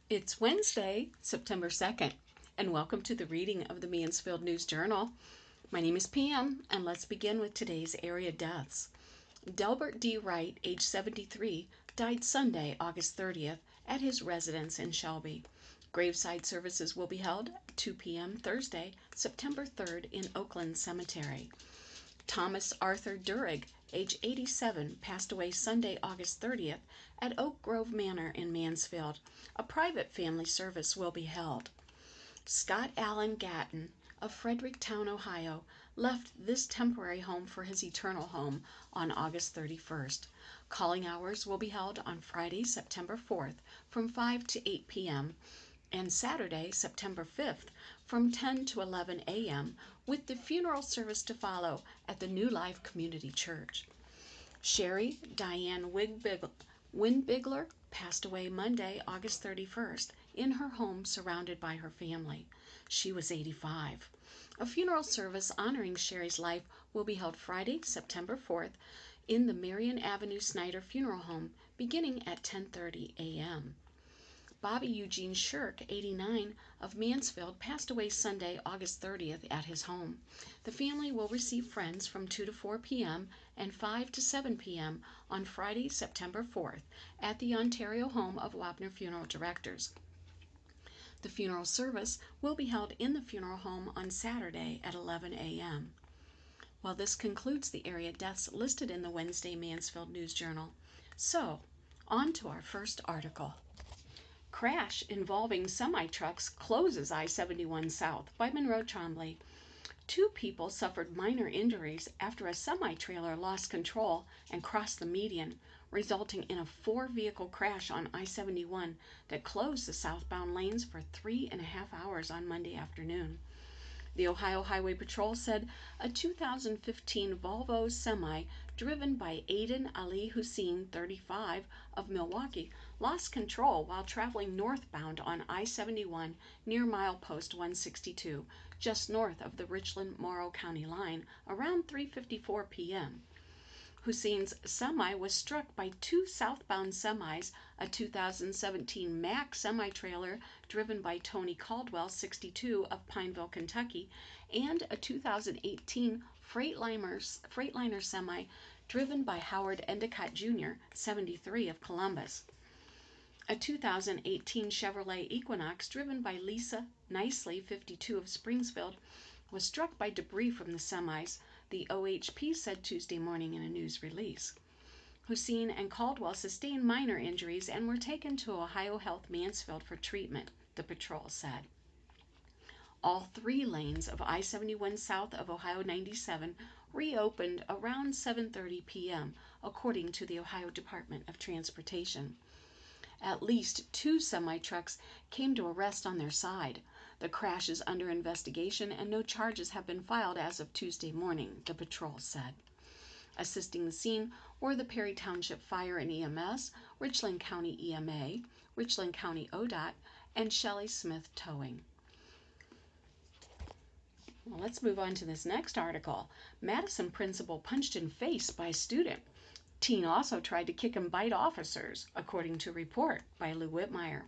It's Wednesday, September 2nd, and welcome to the reading of the Mansfield News Journal. My name is Pam, and let's begin with today's area deaths. Delbert D. Wright, age 73, died Sunday, August 30th, at his residence in Shelby. Graveside services will be held at 2 p.m. Thursday, September 3rd in Oakland Cemetery. Thomas Arthur Durig, age 87, passed away Sunday, August 30th at Oak Grove Manor in Mansfield. A private family service will be held. Scott Allen Gatton of Fredericktown, Ohio, left this temporary home for his eternal home on August 31st. Calling hours will be held on Friday, September 4th from 5 to 8 p.m. and Saturday, September 5th from 10 to 11 a.m. with the funeral service to follow at the New Life Community Church. Sherry Diane Winbigler passed away Monday, August 31st, in her home surrounded by her family. She was 85. A funeral service honoring Sherry's life will be held Friday, September 4th, in the Marion Avenue Snyder Funeral Home, beginning at 10:30 a.m. Bobby Eugene Shirk, 89, of Mansfield, passed away Sunday, August 30th, at his home. The family will receive friends from 2 to 4 p.m. and 5 to 7 p.m. on Friday, September 4th, at the Ontario home of Wapner Funeral Directors. The funeral service will be held in the funeral home on Saturday at 11 a.m. Well, this concludes the area deaths listed in the Wednesday Mansfield News Journal. So, on to our first article. Crash involving semi-trucks closes I-71 South by Monroe Trombley. Two people suffered minor injuries after a semi-trailer lost control and crossed the median, resulting in a four-vehicle crash on I-71 that closed the southbound lanes for 3.5 hours on Monday afternoon. The Ohio Highway Patrol said a 2015 Volvo semi driven by Aiden Ali Hussein, 35, of Milwaukee, lost control while traveling northbound on I-71 near milepost 162, just north of the Richland-Morrow County line, around 3:54 p.m. Hussein's semi was struck by two southbound semis, a 2017 Mack semi-trailer driven by Tony Caldwell, 62, of Pineville, Kentucky, and a 2018 Freightliner semi driven by Howard Endicott Jr., 73, of Columbus. A 2018 Chevrolet Equinox driven by Lisa Nicely, 52, of Springfield, was struck by debris from the semis, the OHP said Tuesday morning in a news release. Hussein and Caldwell sustained minor injuries and were taken to Ohio Health Mansfield for treatment, the patrol said. All three lanes of I-71 south of Ohio 97 reopened around 7:30 p.m., according to the Ohio Department of Transportation. At least two semi-trucks came to a rest on their side. The crash is under investigation and no charges have been filed as of Tuesday morning, the patrol said. Assisting the scene were the Perry Township Fire and EMS, Richland County EMA, Richland County ODOT, and Shelley Smith Towing. Well, let's move on to this next article. Madison principal punched in face by student. Teen also tried to kick and bite officers, according to report by Lou Whitmire.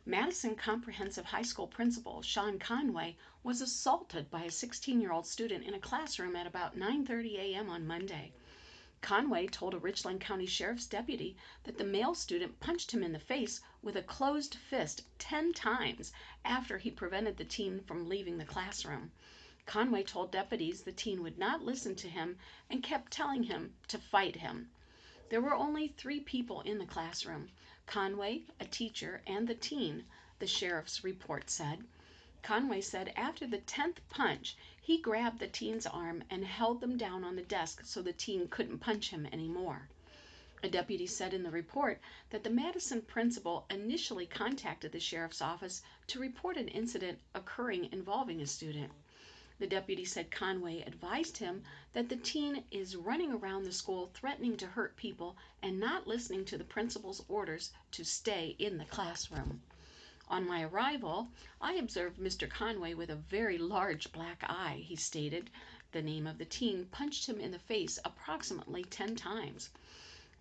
Madison Comprehensive High School principal Sean Conway was assaulted by a 16-year-old student in a classroom at about 9:30 a.m. on Monday. Conway told a Richland County Sheriff's deputy that the male student punched him in the face with a closed fist 10 times after he prevented the teen from leaving the classroom. Conway told deputies the teen would not listen to him and kept telling him to fight him. There were only 3 people in the classroom: Conway, a teacher, and the teen, the sheriff's report said. Conway said after the 10th punch, he grabbed the teen's arm and held them down on the desk so the teen couldn't punch him anymore. A deputy said in the report that the Madison principal initially contacted the sheriff's office to report an incident occurring involving a student. The deputy said Conway advised him that the teen is running around the school threatening to hurt people and not listening to the principal's orders to stay in the classroom. On my arrival, I observed Mr. Conway with a very large black eye, he stated. The name of the teen punched him in the face approximately 10 times.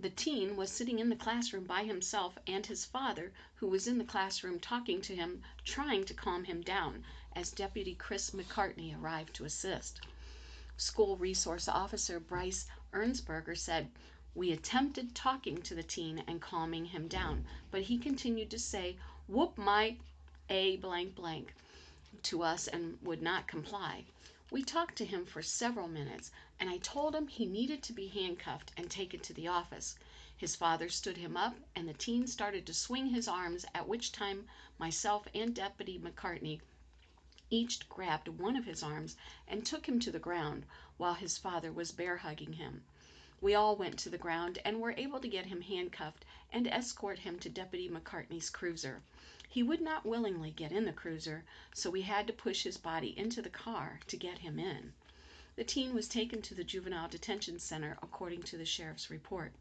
The teen was sitting in the classroom by himself, and his father, who was in the classroom talking to him, trying to calm him down, as Deputy Chris McCartney arrived to assist. School Resource Officer Bryce Ernsberger said, "We attempted talking to the teen and calming him down, but he continued to say, 'Whoop my a blank blank' to us and would not comply. We talked to him for several minutes, and I told him he needed to be handcuffed and taken to the office. His father stood him up, and the teen started to swing his arms, at which time myself and Deputy McCartney each grabbed one of his arms and took him to the ground while his father was bear hugging him. We all went to the ground and were able to get him handcuffed and escort him to Deputy McCartney's cruiser. He would not willingly get in the cruiser, so we had to push his body into the car to get him in." The teen was taken to the Juvenile Detention Center, according to the sheriff's report.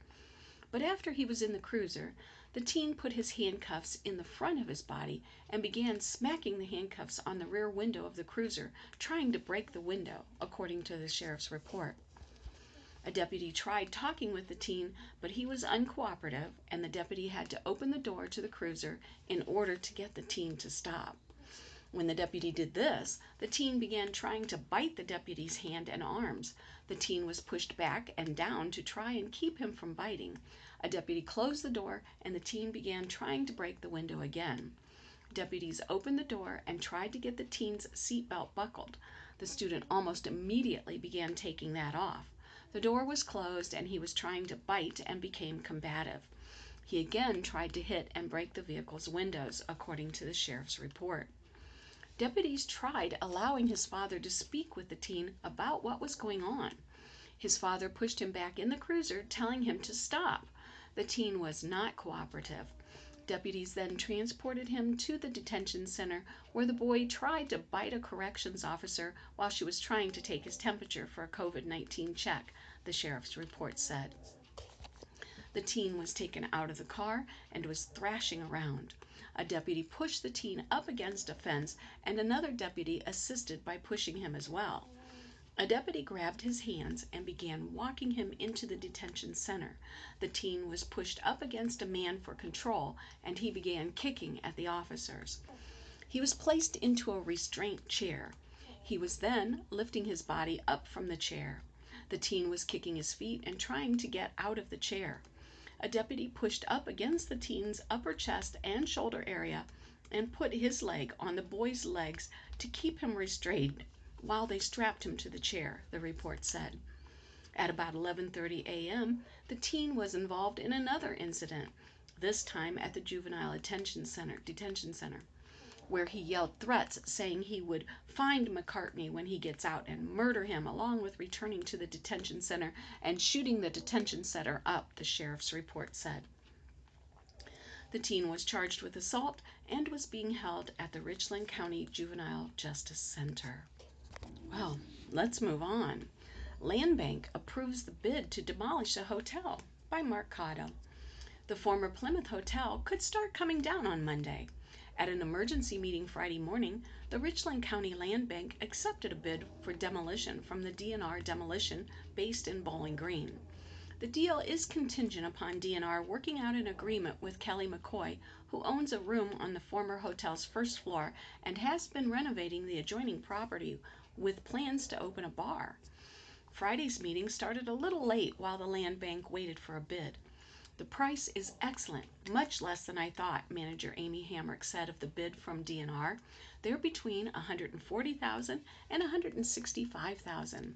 But after he was in the cruiser, the teen put his handcuffs in the front of his body and began smacking the handcuffs on the rear window of the cruiser, trying to break the window, according to the sheriff's report. A deputy tried talking with the teen, but he was uncooperative, and the deputy had to open the door to the cruiser in order to get the teen to stop. When the deputy did this, the teen began trying to bite the deputy's hand and arms. The teen was pushed back and down to try and keep him from biting. A deputy closed the door, and the teen began trying to break the window again. Deputies opened the door and tried to get the teen's seatbelt buckled. The student almost immediately began taking that off. The door was closed, and he was trying to bite and became combative. He again tried to hit and break the vehicle's windows, according to the sheriff's report. Deputies tried allowing his father to speak with the teen about what was going on. His father pushed him back in the cruiser, telling him to stop. The teen was not cooperative. Deputies then transported him to the detention center, where the boy tried to bite a corrections officer while she was trying to take his temperature for a COVID-19 check, the sheriff's report said. The teen was taken out of the car and was thrashing around. A deputy pushed the teen up against a fence, and another deputy assisted by pushing him as well. A deputy grabbed his hands and began walking him into the detention center. The teen was pushed up against a man for control, and he began kicking at the officers. He was placed into a restraint chair. He was then lifting his body up from the chair. The teen was kicking his feet and trying to get out of the chair. A deputy pushed up against the teen's upper chest and shoulder area and put his leg on the boy's legs to keep him restrained while they strapped him to the chair, the report said. At about 11:30 a.m., the teen was involved in another incident, this time at the Juvenile Detention Center, where he yelled threats saying he would find McCartney when he gets out and murder him, along with returning to the detention center and shooting the detention center up, the sheriff's report said. The teen was charged with assault and was being held at the Richland County Juvenile Justice Center. Well, let's move on. Land Bank approves the bid to demolish a hotel, by Mark Cotto. The former Plymouth Hotel could start coming down on Monday. At an emergency meeting Friday morning, the Richland County Land Bank accepted a bid for demolition from the DNR Demolition based in Bowling Green. The deal is contingent upon DNR working out an agreement with Kelly McCoy, who owns a room on the former hotel's first floor and has been renovating the adjoining property with plans to open a bar. Friday's meeting started a little late while the land bank waited for a bid. "The price is excellent, much less than I thought," manager Amy Hamrick said of the bid from DNR. "They're between $140,000 and $165,000.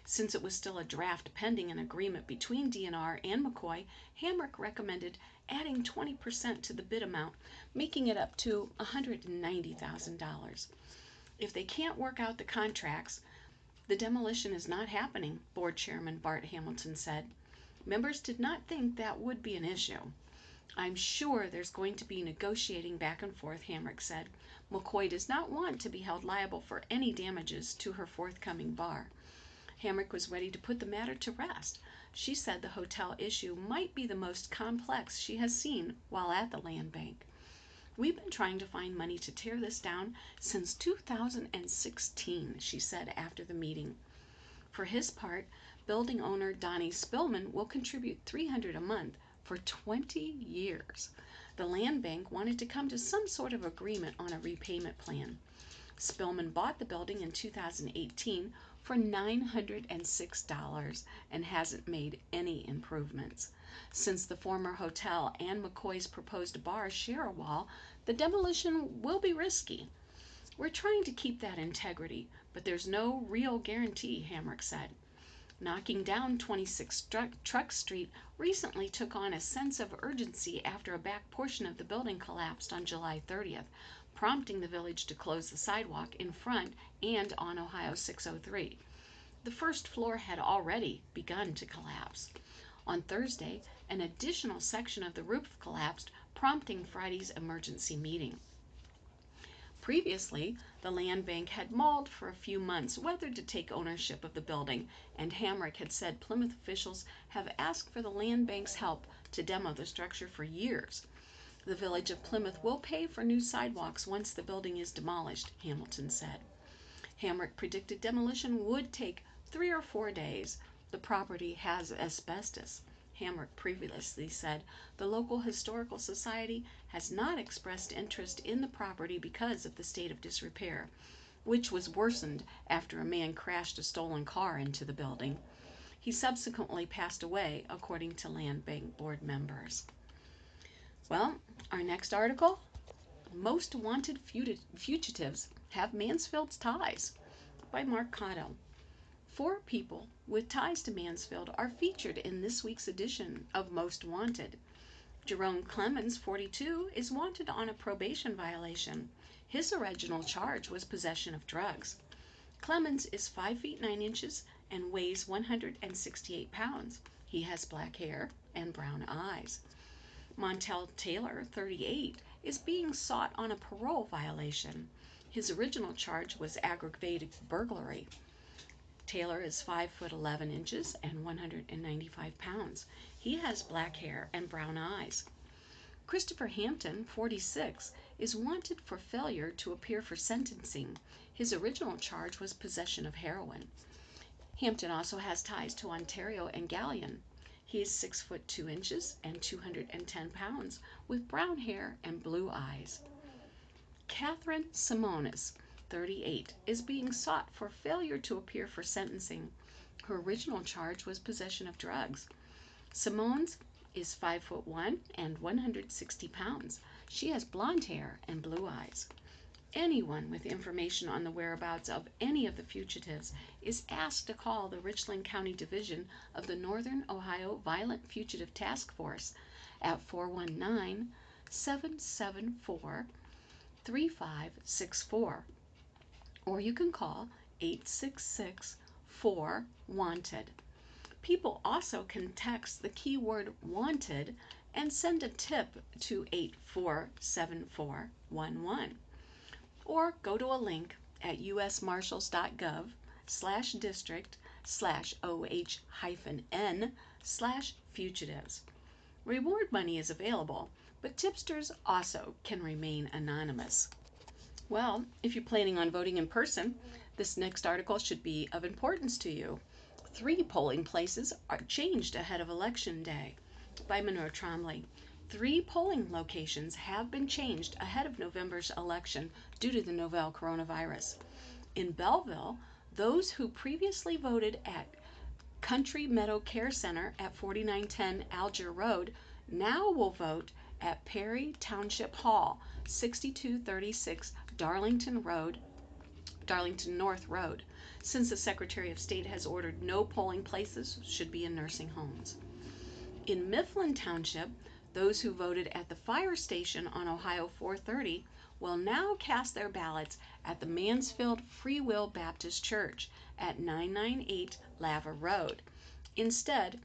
Since it was still a draft pending an agreement between DNR and McCoy, Hamrick recommended adding 20% to the bid amount, making it up to $190,000. If they can't work out the contracts, the demolition is not happening," board chairman Bart Hamilton said. "Members did not think that would be an issue." "I'm sure there's going to be negotiating back and forth," Hamrick said. "McCoy does not want to be held liable for any damages to her forthcoming bar." Hamrick was ready to put the matter to rest. She said the hotel issue might be the most complex she has seen while at the land bank. "We've been trying to find money to tear this down since 2016, she said after the meeting. For his part, Building owner Donnie Spillman will contribute $300 a month for 20 years. The land bank wanted to come to some sort of agreement on a repayment plan. Spillman bought the building in 2018 for $906 and hasn't made any improvements. Since the former hotel and McCoy's proposed bar share a wall, the demolition will be risky. We're trying to keep that integrity, but there's no real guarantee, Hamrick said. Knocking down 26 Truck Street recently took on a sense of urgency after a back portion of the building collapsed on July 30th, prompting the village to close the sidewalk in front and on Ohio 603. The first floor had already begun to collapse. On Thursday, an additional section of the roof collapsed, prompting Friday's emergency meeting. Previously, the land bank had mulled for a few months whether to take ownership of the building, and Hamrick had said Plymouth officials have asked for the land bank's help to demo the structure for years. The village of Plymouth will pay for new sidewalks once the building is demolished, Hamilton said. Hamrick predicted demolition would take 3 or 4 days. The property has asbestos. Hamrick previously said the local historical society has not expressed interest in the property because of the state of disrepair, which was worsened after a man crashed a stolen car into the building. He subsequently passed away, according to Land Bank board members. Well, our next article, Most Wanted Fugitives Have Mansfield's Ties, by Mark Cotto. 4 people with ties to Mansfield are featured in this week's edition of Most Wanted. Jerome Clemens, 42, is wanted on a probation violation. His original charge was possession of drugs. Clemens is 5 feet 9 inches and weighs 168 pounds. He has black hair and brown eyes. Montel Taylor, 38, is being sought on a parole violation. His original charge was aggravated burglary. Taylor is 5 foot 11 inches and 195 pounds. He has black hair and brown eyes. Christopher Hampton, 46, is wanted for failure to appear for sentencing. His original charge was possession of heroin. Hampton also has ties to Ontario and Gallion. He is 6 foot 2 inches and 210 pounds with brown hair and blue eyes. Catherine Simonis, 38, is being sought for failure to appear for sentencing. Her original charge was possession of drugs. Simones is 5 foot 1 and 160 pounds. She has blonde hair and blue eyes. Anyone with information on the whereabouts of any of the fugitives is asked to call the Richland County Division of the Northern Ohio Violent Fugitive Task Force at 419-774-3564. Or you can call 866-4-WANTED. People also can text the keyword WANTED and send a tip to 847411. Or go to a link at usmarshals.gov/district/OH-N/fugitives. Reward money is available, but tipsters also can remain anonymous. Well, if you're planning on voting in person, this next article should be of importance to you. 3 polling places are changed ahead of Election Day, by Monroe Trombley. 3 polling locations have been changed ahead of November's election due to the novel coronavirus. In Belleville, those who previously voted at Country Meadow Care Center at 4910 Alger Road now will vote at Perry Township Hall, 6236 Darlington North Road, since the Secretary of State has ordered no polling places should be in nursing homes. In Mifflin Township, those who voted at the fire station on Ohio 430 will now cast their ballots at the Mansfield Free Will Baptist Church at 998 Lava Road. Instead,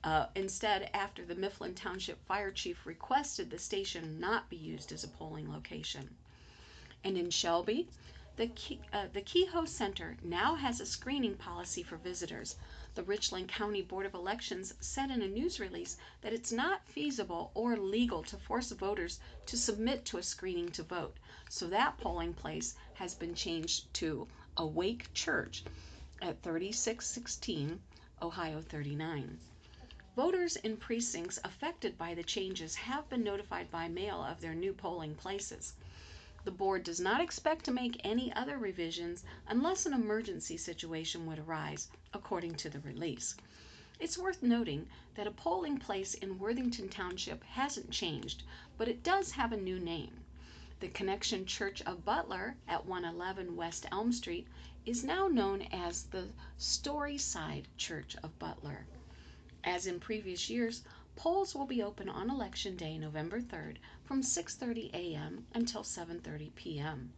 after the Mifflin Township Fire Chief requested the station not be used as a polling location. And in Shelby, the Kehoe Center now has a screening policy for visitors. The Richland County Board of Elections said in a news release that it's not feasible or legal to force voters to submit to a screening to vote. So that polling place has been changed to Awake Church at 3616 Ohio 39. Voters in precincts affected by the changes have been notified by mail of their new polling places. The board does not expect to make any other revisions unless an emergency situation would arise, according to the release. It's worth noting that a polling place in Worthington Township hasn't changed, but it does have a new name. The Connection Church of Butler at 111 West Elm Street is now known as the Storyside Church of Butler. As in previous years, polls will be open on Election Day, November 3rd, from 6:30 a.m. until 7:30 p.m.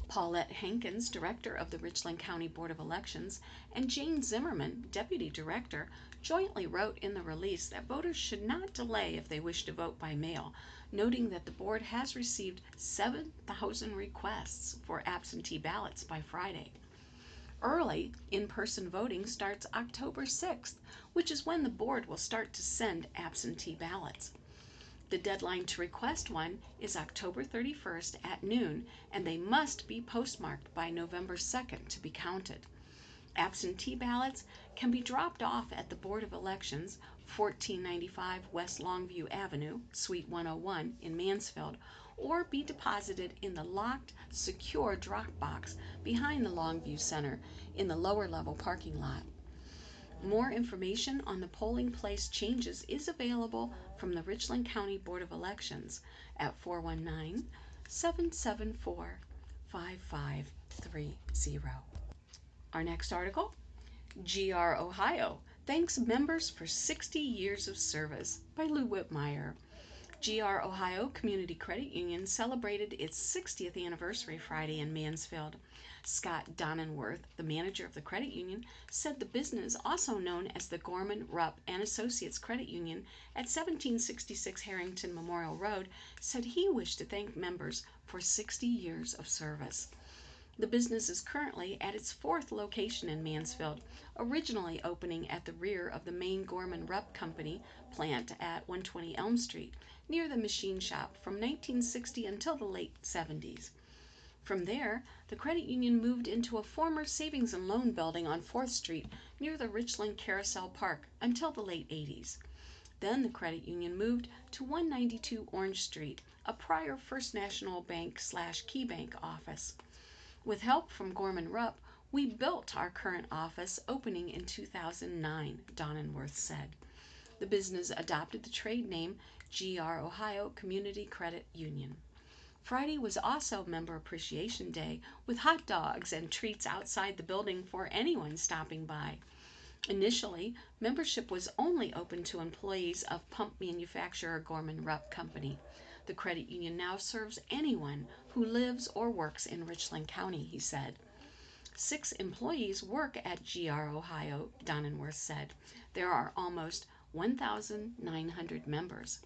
Paulette Hankins, director of the Richland County Board of Elections, and Jane Zimmerman, deputy director, jointly wrote in the release that voters should not delay if they wish to vote by mail, noting that the board has received 7,000 requests for absentee ballots by Friday. Early in-person voting starts October 6th, which is when the board will start to send absentee ballots. The deadline to request one is October 31st at noon, and they must be postmarked by November 2nd to be counted. Absentee ballots can be dropped off at the Board of Elections, 1495 West Longview Avenue, Suite 101 in Mansfield, or be deposited in the locked, secure drop box behind the Longview Center in the lower level parking lot. More information on the polling place changes is available from the Richland County Board of Elections at 419-774-5530. Our next article, GR Ohio thanks members for 60 years of service, by Lou Whitmire. GR Ohio Community Credit Union celebrated its 60th anniversary Friday in Mansfield. Scott Donenworth, the manager of the credit union, said the business, also known as the Gorman, Rupp and Associates Credit Union at 1766 Harrington Memorial Road, said he wished to thank members for 60 years of service. The business is currently at its fourth location in Mansfield, originally opening at the rear of the main Gorman Rupp Company plant at 120 Elm Street, near the machine shop from 1960 until the late 70s. From there, the credit union moved into a former savings and loan building on 4th Street near the Richland Carousel Park until the late 80s. Then the credit union moved to 192 Orange Street, a prior First National Bank / KeyBank office. With help from Gorman Rupp, we built our current office, opening in 2009, Donenworth said. The business adopted the trade name GR Ohio Community Credit Union. Friday was also Member Appreciation Day, with hot dogs and treats outside the building for anyone stopping by. Initially, membership was only open to employees of pump manufacturer Gorman Rupp Company. The credit union now serves anyone who lives or works in Richland County, he said. 6 employees work at GR Ohio, Donenworth said. There are almost 1,900 members.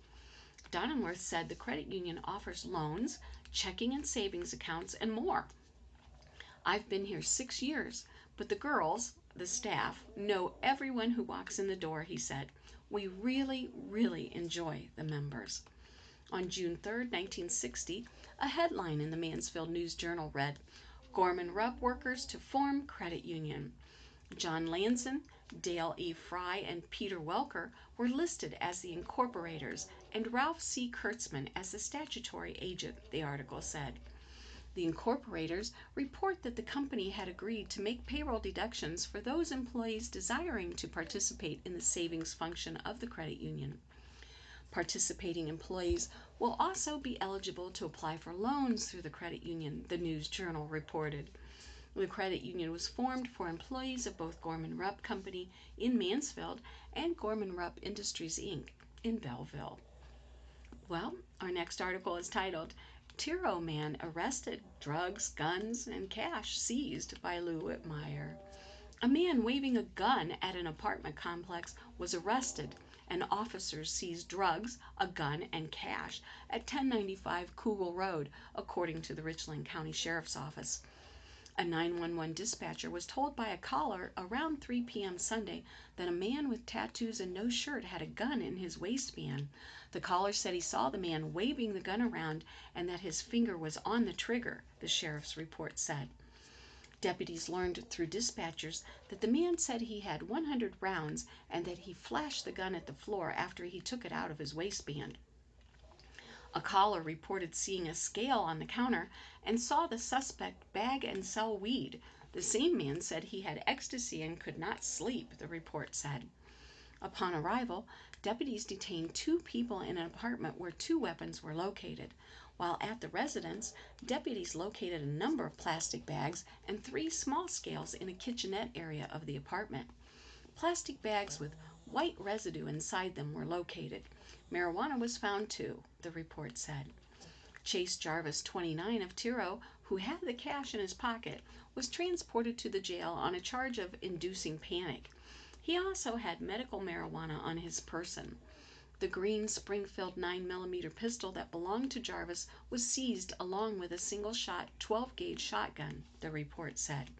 Donenworth said the credit union offers loans, checking and savings accounts, and more. I've been here 6 years, but the girls, the staff, know everyone who walks in the door, he said. We really, really enjoy the members. On June 3, 1960, a headline in the Mansfield News Journal read, Gorman Rupp workers to form credit union. John Lanson, Dale E. Fry, and Peter Welker were listed as the incorporators, and Ralph C. Kurtzman as the statutory agent, the article said. The incorporators report that the company had agreed to make payroll deductions for those employees desiring to participate in the savings function of the credit union. Participating employees will also be eligible to apply for loans through the credit union, the News Journal reported. The credit union was formed for employees of both Gorman Rupp Company in Mansfield and Gorman Rupp Industries, Inc. in Belleville. Well, our next article is titled, Tiro Man Arrested, Drugs, Guns, and Cash Seized, by Lou Whitmire. A man waving a gun at an apartment complex was arrested, and officers seized drugs, a gun, and cash at 1095 Kugel Road, according to the Richland County Sheriff's Office. A 911 dispatcher was told by a caller around 3 p.m. Sunday that a man with tattoos and no shirt had a gun in his waistband. The caller said he saw the man waving the gun around and that his finger was on the trigger, the sheriff's report said. Deputies learned through dispatchers that the man said he had 100 rounds and that he flashed the gun at the floor after he took it out of his waistband. A caller reported seeing a scale on the counter and saw the suspect bag and sell weed. The same man said he had ecstasy and could not sleep, the report said. Upon arrival, deputies detained 2 people in an apartment where 2 weapons were located. While at the residence, deputies located a number of plastic bags and 3 small scales in a kitchenette area of the apartment. Plastic bags with white residue inside them were located. Marijuana was found too, the report said. Chase Jarvis, 29, of Tiro, who had the cash in his pocket, was transported to the jail on a charge of inducing panic. He also had medical marijuana on his person. The green Springfield 9mm pistol that belonged to Jarvis was seized along with a single-shot 12-gauge shotgun, the report said.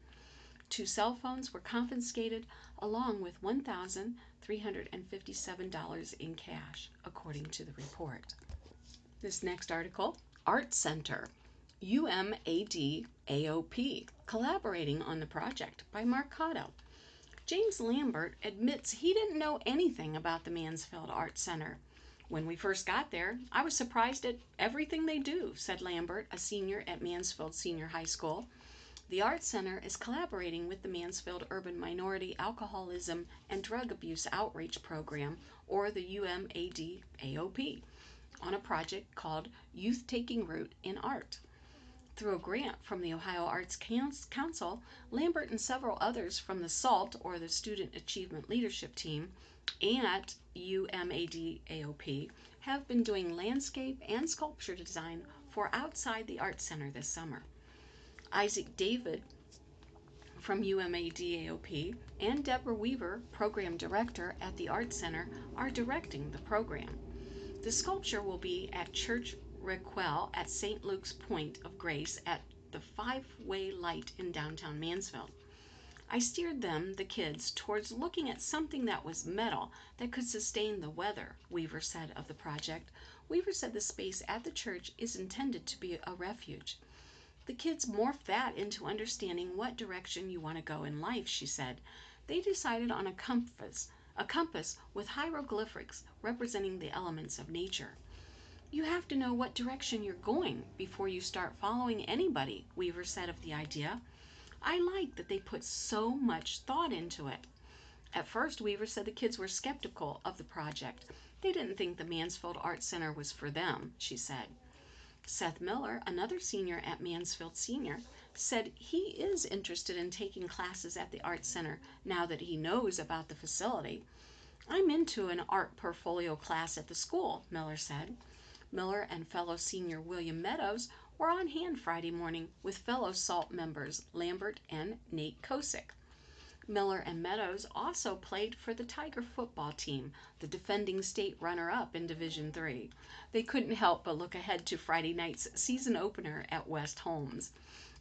2 cell phones were confiscated along with $1,357 in cash, according to the report. This next article, Art Center, UMAD AOP, collaborating on the project, by Mark Cotto. James Lambert admits he didn't know anything about the Mansfield Art Center. When we first got there, I was surprised at everything they do, said Lambert, a senior at Mansfield Senior High School. The Art Center is collaborating with the Mansfield Urban Minority Alcoholism and Drug Abuse Outreach Program, or the UMAD AOP, on a project called Youth Taking Root in Art. Through a grant from the Ohio Arts Council, Lambert and several others from the SALT, or the Student Achievement Leadership Team, at UMAD AOP have been doing landscape and sculpture design for outside the Art Center this summer. Isaac David from UMAD AOP and Deborah Weaver, Program Director at the Art Center, are directing the program. The sculpture will be at Church Requel at St. Luke's Point of Grace at the 5-Way Light in downtown Mansfield. I steered them, the kids, towards looking at something that was metal that could sustain the weather, Weaver said of the project. Weaver said the space at the church is intended to be a refuge. The kids morphed that into understanding what direction you want to go in life, she said. They decided on a compass with hieroglyphics representing the elements of nature. You have to know what direction you're going before you start following anybody, Weaver said of the idea. I like that they put so much thought into it. At first, Weaver said the kids were skeptical of the project. They didn't think the Mansfield Art Center was for them, she said. Seth Miller, another senior at Mansfield Senior, said he is interested in taking classes at the Art Center now that he knows about the facility. I'm into an art portfolio class at the school, Miller said. Miller and fellow senior William Meadows were on hand Friday morning with fellow SALT members Lambert and Nate Kosick. Miller and Meadows also played for the Tiger football team, the defending state runner-up in Division III. They couldn't help but look ahead to Friday night's season opener at West Holmes.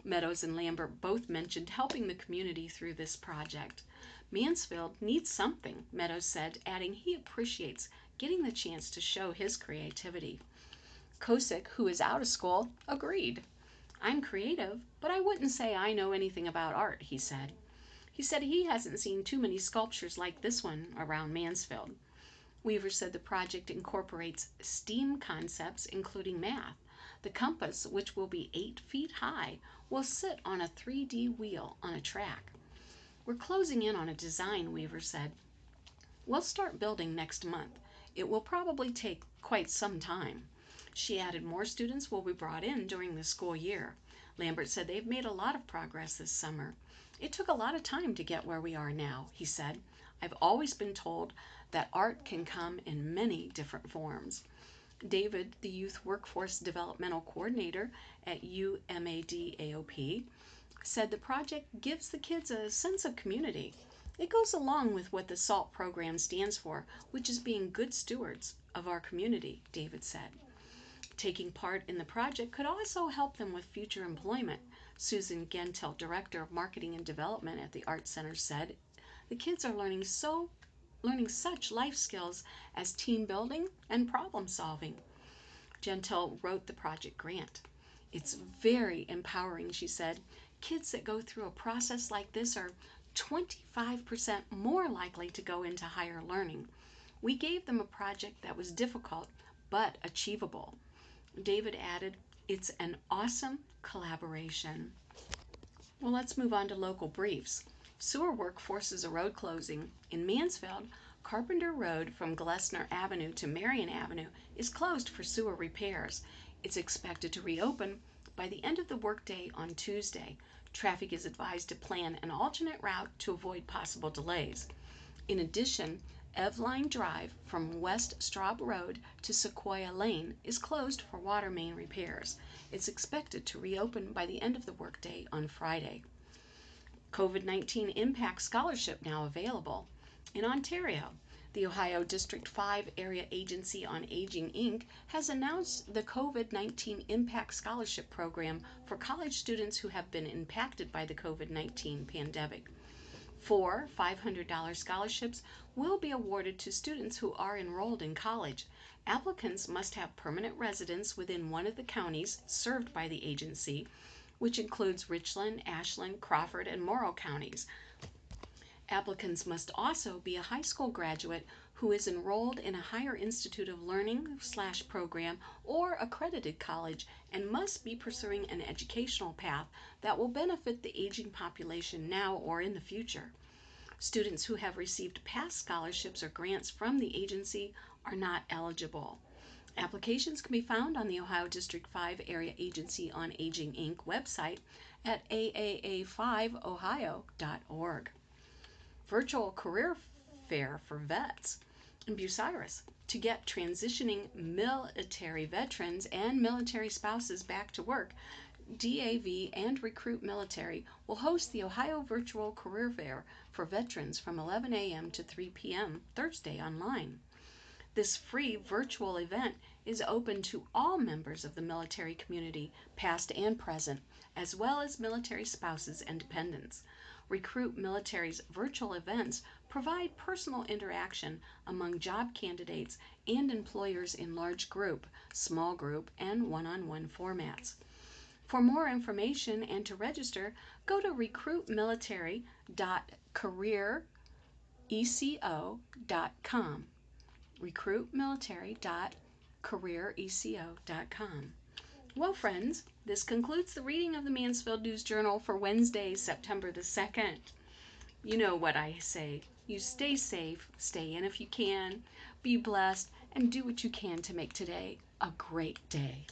Meadows and Lambert both mentioned helping the community through this project. Mansfield needs something, Meadows said, adding he appreciates getting the chance to show his creativity. Kosick, who is out of school, agreed. I'm creative, but I wouldn't say I know anything about art, he said. He said he hasn't seen too many sculptures like this one around Mansfield. Weaver said the project incorporates STEAM concepts, including math. The compass, which will be 8 feet high, will sit on a 3D wheel on a track. We're closing in on a design, Weaver said. We'll start building next month. It will probably take quite some time. She added more students will be brought in during the school year. Lambert said they've made a lot of progress this summer. It took a lot of time to get where we are now, he said. I've always been told that art can come in many different forms. David, the Youth Workforce Developmental Coordinator at UMAD AOP, said the project gives the kids a sense of community. It goes along with what the SALT program stands for, which is being good stewards of our community, David said. Taking part in the project could also help them with future employment. Susan Gentile, Director of Marketing and Development at the Art Center, said, the kids are learning such life skills as team building and problem solving. Gentile wrote the project grant. It's very empowering, she said. Kids that go through a process like this are 25% more likely to go into higher learning. We gave them a project that was difficult but achievable. David added, "It's an awesome collaboration." Well, let's move on to local briefs. Sewer work forces a road closing. In Mansfield, Carpenter Road from Glessner Avenue to Marion Avenue is closed for sewer repairs. It's expected to reopen by the end of the workday on Tuesday. Traffic is advised to plan an alternate route to avoid possible delays. In addition, Eveline Drive from West Straub Road to Sequoia Lane is closed for water main repairs. It's expected to reopen by the end of the workday on Friday. COVID-19 Impact Scholarship now available. In Ontario, the Ohio District 5 Area Agency on Aging, Inc. has announced the COVID-19 Impact Scholarship Program for college students who have been impacted by the COVID-19 pandemic. 4 $500 scholarships will be awarded to students who are enrolled in college. Applicants must have permanent residence within one of the counties served by the agency, which includes Richland, Ashland, Crawford, and Morrow counties. Applicants must also be a high school graduate who is enrolled in a higher institute of learning/program or accredited college and must be pursuing an educational path that will benefit the aging population now or in the future. Students who have received past scholarships or grants from the agency are not eligible. Applications can be found on the Ohio District 5 Area Agency on Aging, Inc. website at aaa5ohio.org. Virtual career fair for vets. In Bucyrus, to get transitioning military veterans and military spouses back to work, DAV and Recruit Military will host the Ohio Virtual Career Fair for veterans from 11 a.m. to 3 p.m. Thursday online. This free virtual event is open to all members of the military community, past and present, as well as military spouses and dependents. Recruit Military's virtual events provide personal interaction among job candidates and employers in large group, small group, and one-on-one formats. For more information and to register, go to recruitmilitary.careereco.com. recruitmilitary.careereco.com. Well, friends, this concludes the reading of the Mansfield News Journal for Wednesday, September the 2nd. You know what I say. You stay safe, stay in if you can, be blessed, and do what you can to make today a great day.